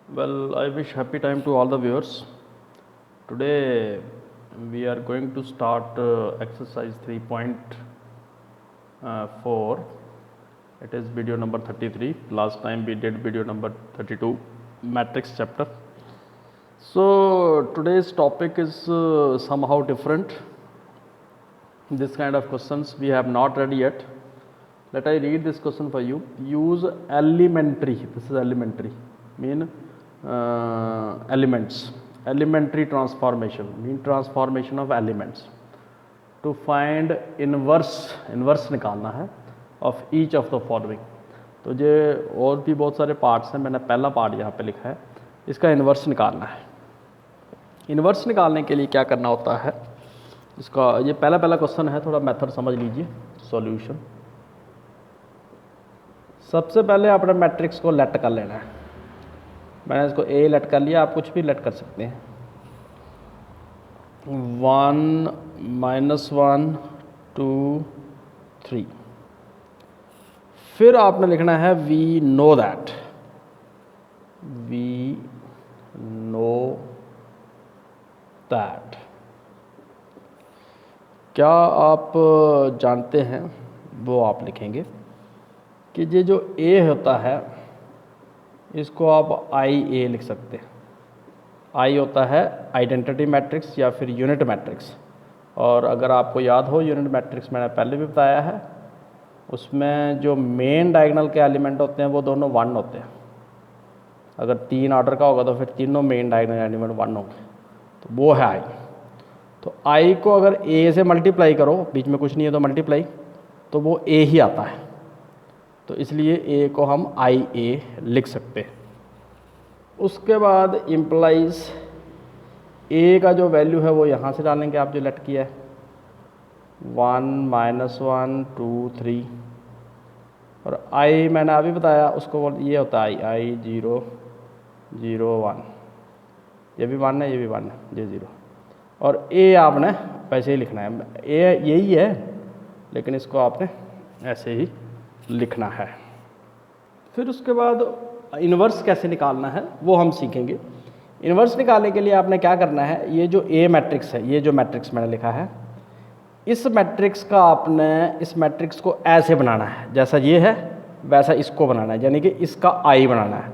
Well, I wish happy time to all the viewers. Today we are going to start exercise 3.4. It is video number 33. Last time we did video number 32, matrix chapter. So today's topic is somehow different. This kind of questions we have not read yet. Let I read this question for you. Use elementary. This is elementary. Mean elements. Elementary transformation. Mean transformation of elements. To find inverse निकालना है of each of the following. तो ये और भी बहुत सारे parts हैं. मैंने पहला पार्ट यहाँ पे लिखा है. इसका इन्वर्स निकालना है. इन्वर्स निकालने के लिए क्या करना होता है, इसका ये पहला क्वेश्चन है. थोड़ा मेथड समझ लीजिए. सॉल्यूशन. सबसे पहले अपने मैट्रिक्स को लेट कर लेना है. मैंने इसको ए लेट कर लिया. आप कुछ भी लेट कर सकते हैं. 1 -1 2 3. फिर आपने लिखना है we know that. We know that. क्या आप जानते हैं, वो आप लिखेंगे कि ये जो ए होता है इसको आप आई ए लिख सकते हैं. आई होता है आइडेंटिटी मैट्रिक्स या फिर यूनिट मैट्रिक्स. और अगर आपको याद हो, यूनिट मैट्रिक्स मैंने पहले भी बताया है, उसमें जो मेन डायगोनल के एलिमेंट होते हैं वो दोनों 1 होते हैं. अगर 3 ऑर्डर का होगा तो फिर तीनों मेन डायगोनल एलिमेंट 1 होंगे. तो वो है आई. तो आई को अगर ए से मल्टीप्लाई करो, बीच में कुछ नहीं है तो मल्टीप्लाई, तो वो ए ही आता है. तो इसलिए ए को हम आई ए लिख सकते हैं. उसके बाद इम्प्लाइज ए का जो वैल्यू है वो यहाँ से डालेंगे. आप जो लेट किया है 1 -1 2 3. और आई मैंने अभी बताया, उसको ये होता है आई 0 0 1. ये भी 1 है, ये भी 1 है, ये 0. और ए आपने वैसे ही लिखना है. ए यही है लेकिन इसको आपने ऐसे ही लिखना है. फिर उसके बाद इन्वर्स कैसे निकालना है वो हम सीखेंगे. इन्वर्स निकालने के लिए आपने क्या करना है, ये जो ए मैट्रिक्स है, ये जो मैट्रिक्स मैंने लिखा है, इस मैट्रिक्स का आपने इस मैट्रिक्स को ऐसे बनाना है जैसा ये है वैसा इसको बनाना है, यानी कि इसका आई बनाना है.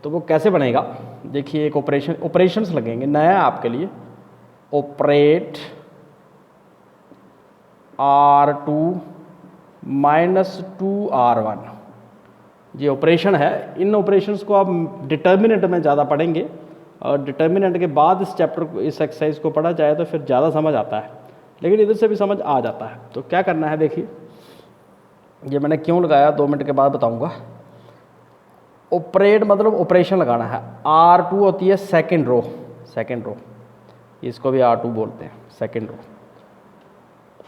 तो वो कैसे बनेगा, देखिए एक ऑपरेशंस लगेंगे नया आपके लिए. Operate R2 -2 R1. ये ऑपरेशन है. इन ऑपरेशंस को आप डिटर्मिनेंट में ज़्यादा पढ़ेंगे और डिटर्मिनेंट के बाद इस चैप्टर को, इस एक्सरसाइज को पढ़ा जाए तो फिर ज़्यादा समझ आता है, लेकिन इधर से भी समझ आ जाता है. तो क्या करना है, देखिए ये मैंने क्यों लगाया 2 मिनट के बाद बताऊंगा. ऑपरेट मतलब ऑपरेशन लगाना है. R2 होती है सेकेंड रो. इसको भी R2 बोलते हैं, सेकेंड रो.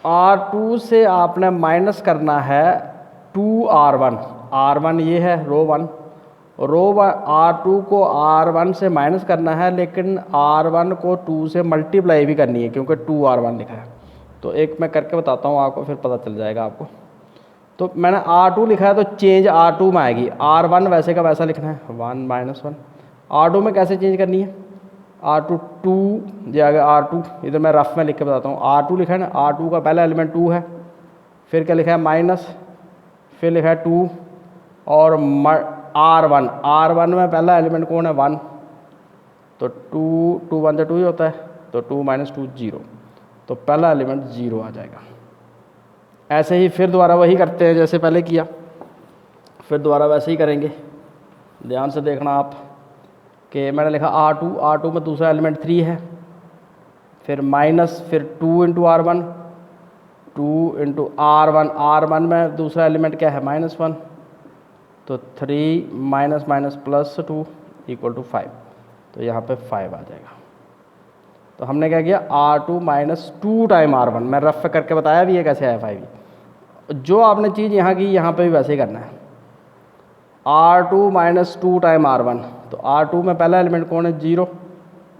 R2 से आपने माइनस करना है 2 R1. R1 ये है रो 1. R2 को R1 से माइनस करना है, लेकिन R1 को 2 से मल्टीप्लाई भी करनी है क्योंकि 2 R1 लिखा है. तो एक मैं करके बताता हूँ आपको, फिर पता चल जाएगा आपको. तो मैंने R2 लिखा है तो चेंज R2 में आएगी. R1 वैसे का वैसा लिखना है 1 -1. R2 में कैसे चेंज करनी है, R2 2 जो आगे R2, इधर मैं रफ में लिख के बताता हूँ. R2 लिखा है ना, R2 का पहला एलिमेंट 2 है, फिर क्या लिखा है माइनस, फिर लिखा है 2 और R1 में पहला एलिमेंट कौन है 1. तो 2 1 2 ही होता है, तो 2 - 2 0. तो पहला एलिमेंट 0 आ जाएगा. ऐसे ही फिर दोबारा वही करते हैं जैसे पहले किया, फिर दोबारा वैसे ही करेंगे. ध्यान से देखना आप कि मैंने लिखा R2 में दूसरा एलिमेंट 3 है, फिर माइनस, फिर 2 × R1, 2 × R1 में दूसरा एलिमेंट क्या है -1. तो 3 -2 = 5. तो यहाँ पे 5 आ जाएगा. तो हमने क्या किया, R2 -2 टाइम R1. मैं रफ करके बताया भी है कैसे आया 5. जो आपने चीज़ यहाँ की यहाँ पे भी वैसे ही करना है. R2 -2 time R1. तो R2 में पहला एलिमेंट कौन है 0,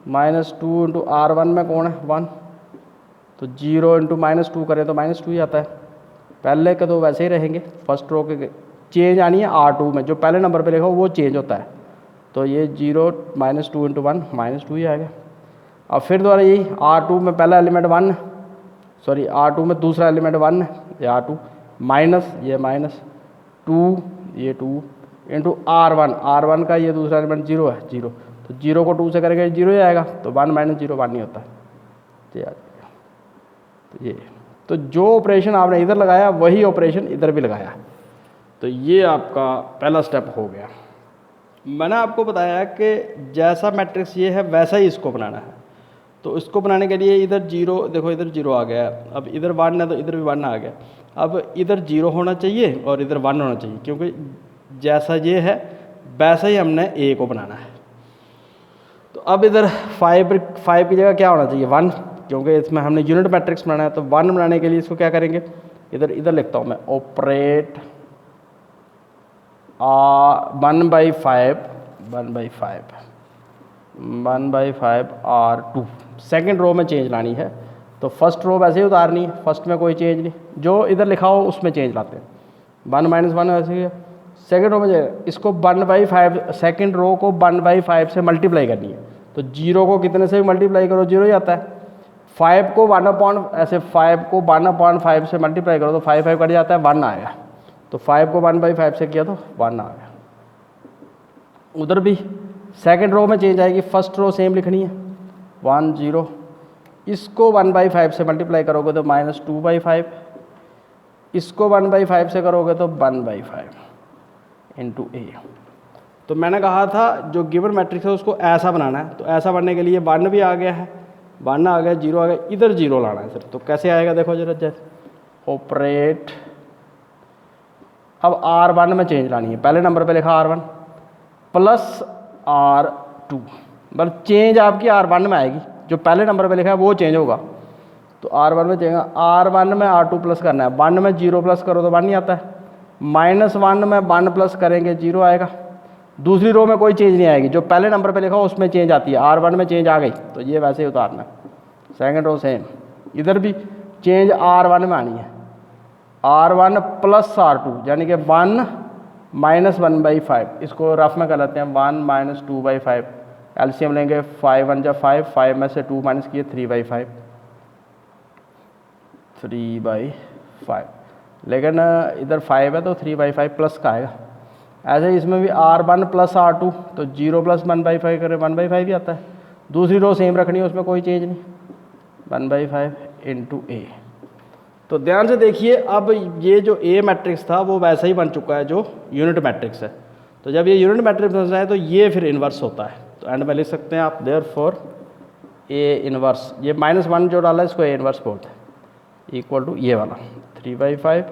-2 × R1 में कौन है 1. तो 0 × -2 करें तो -2 ही आता है. पहले के तो वैसे ही रहेंगे. फर्स्ट रो के चेंज आनी है R2 में, जो पहले नंबर पे लिखा हो वो चेंज होता है. तो ये 0 माइनस 2 इंटू 1 माइनस 2 ही आएगा। अब फिर दोबारा यही R2 में पहला एलिमेंट 1, सॉरी R2 में दूसरा एलिमेंट 1 है, ये R2 माइनस ये माइनस 2 ये 2 इंटू R1 का ये दूसरा एलिमेंट 0 है 0, तो 0 को 2 से करेंगे 0 ही आएगा, तो 1 माइनस 0 1 ही होता है, ये आ जाएगा। तो ये तो जो ऑपरेशन आपने इधर लगाया वही ऑपरेशन इधर भी लगाया, तो ये आपका पहला स्टेप हो गया। मैंने आपको बताया कि जैसा मैट्रिक्स ये है वैसा ही इसको बनाना है। तो इसको बनाने के लिए इधर 0, देखो इधर 0 आ गया, अब इधर 1 है तो इधर भी 1 आ गया। अब इधर 0 होना चाहिए और इधर 1 होना चाहिए, क्योंकि जैसा ये है वैसा ही हमने A को बनाना है। तो अब इधर 5 की जगह क्या होना चाहिए 1, क्योंकि इसमें हमने यूनिट मैट्रिक्स बनाना है। तो 1 बनाने के लिए इसको क्या करेंगे, इधर लिखता हूँ मैं, ऑपरेट 1/5 R2। सेकेंड रो में चेंज लानी है, तो फर्स्ट रो वैसे ही उतारनी है, फर्स्ट में कोई चेंज नहीं, जो इधर लिखा हो उसमें चेंज लाते हैं। 1 माइनस 1 वैसे ही है। सेकेंड रो में इसको 1/5, सेकेंड रो को 1/5 से मल्टीप्लाई करनी है, तो 0 को कितने से भी मल्टीप्लाई करो 0 ही आता है। 5 को 1/5 से मल्टीप्लाई करो तो 5 कट जाता है 1 आएगा, तो 5 को 1/5 से किया तो 1 आ गया। उधर भी सेकंड रो में चेंज आएगी, फर्स्ट रो सेम लिखनी है 1 0, इसको 1/5 से मल्टीप्लाई करोगे तो -2/5, इसको 1/5 से करोगे तो 1/5 इंटू A। तो मैंने कहा था जो गिवन मैट्रिक्स है उसको ऐसा बनाना है, तो ऐसा बनने के लिए 1 भी आ गया है, 1 आ गया, 0 आ गया, इधर 0 लाना है सर। तो कैसे आएगा देखो जरा, जैसे ऑपरेट, अब R1 में चेंज लानी है, पहले नंबर पे लिखा R1 प्लस R2, मतलब चेंज आपकी R1 में आएगी, जो पहले नंबर पे लिखा है वो चेंज होगा। तो R1 में चेंज, R1 में R2 प्लस करना है, 1 में 0 प्लस करो तो 1 नहीं आता है, -1 में 1 प्लस करेंगे 0 आएगा। दूसरी रो में कोई चेंज नहीं आएगी, जो पहले नंबर पे लिखा हो उसमें चेंज आती है, R1 में चेंज आ गई तो ये वैसे ही उतारना है। सेकेंड रो सेम, इधर भी चेंज R1 में आनी है, R1 प्लस R2 यानी कि 1 माइनस 1/5, इसको रफ में कर लेते हैं 1 माइनस 2/5, एलसीएम लेंगे 5 1 जा 5, 5 में से 2 माइनस किए 3/5, लेकिन इधर 5 है तो 3/5 प्लस का आएगा। ऐसे इसमें भी R1 प्लस R2, तो 0 प्लस 1/5 करें 1/5 ही आता है। दूसरी रो सेम रखनी है, उसमें कोई चेंज नहीं, 1/5 इंटू A। तो ध्यान से देखिए, अब ये जो A मैट्रिक्स था वो वैसा ही बन चुका है जो यूनिट मैट्रिक्स है। तो जब ये यूनिट मैट्रिक्स बनता है तो ये फिर इन्वर्स होता है, तो एंड में लिख सकते हैं आप देयरफॉर A इन्वर्स, ये -1 जो डाला है इसको A इन्वर्स बोलते हैं, इक्वल टू ये वाला 3/5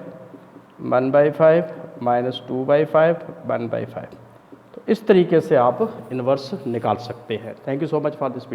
1/5 -2/5 1/5। तो इस तरीके से आप इन्वर्स निकाल सकते हैं। Thank you so much for this.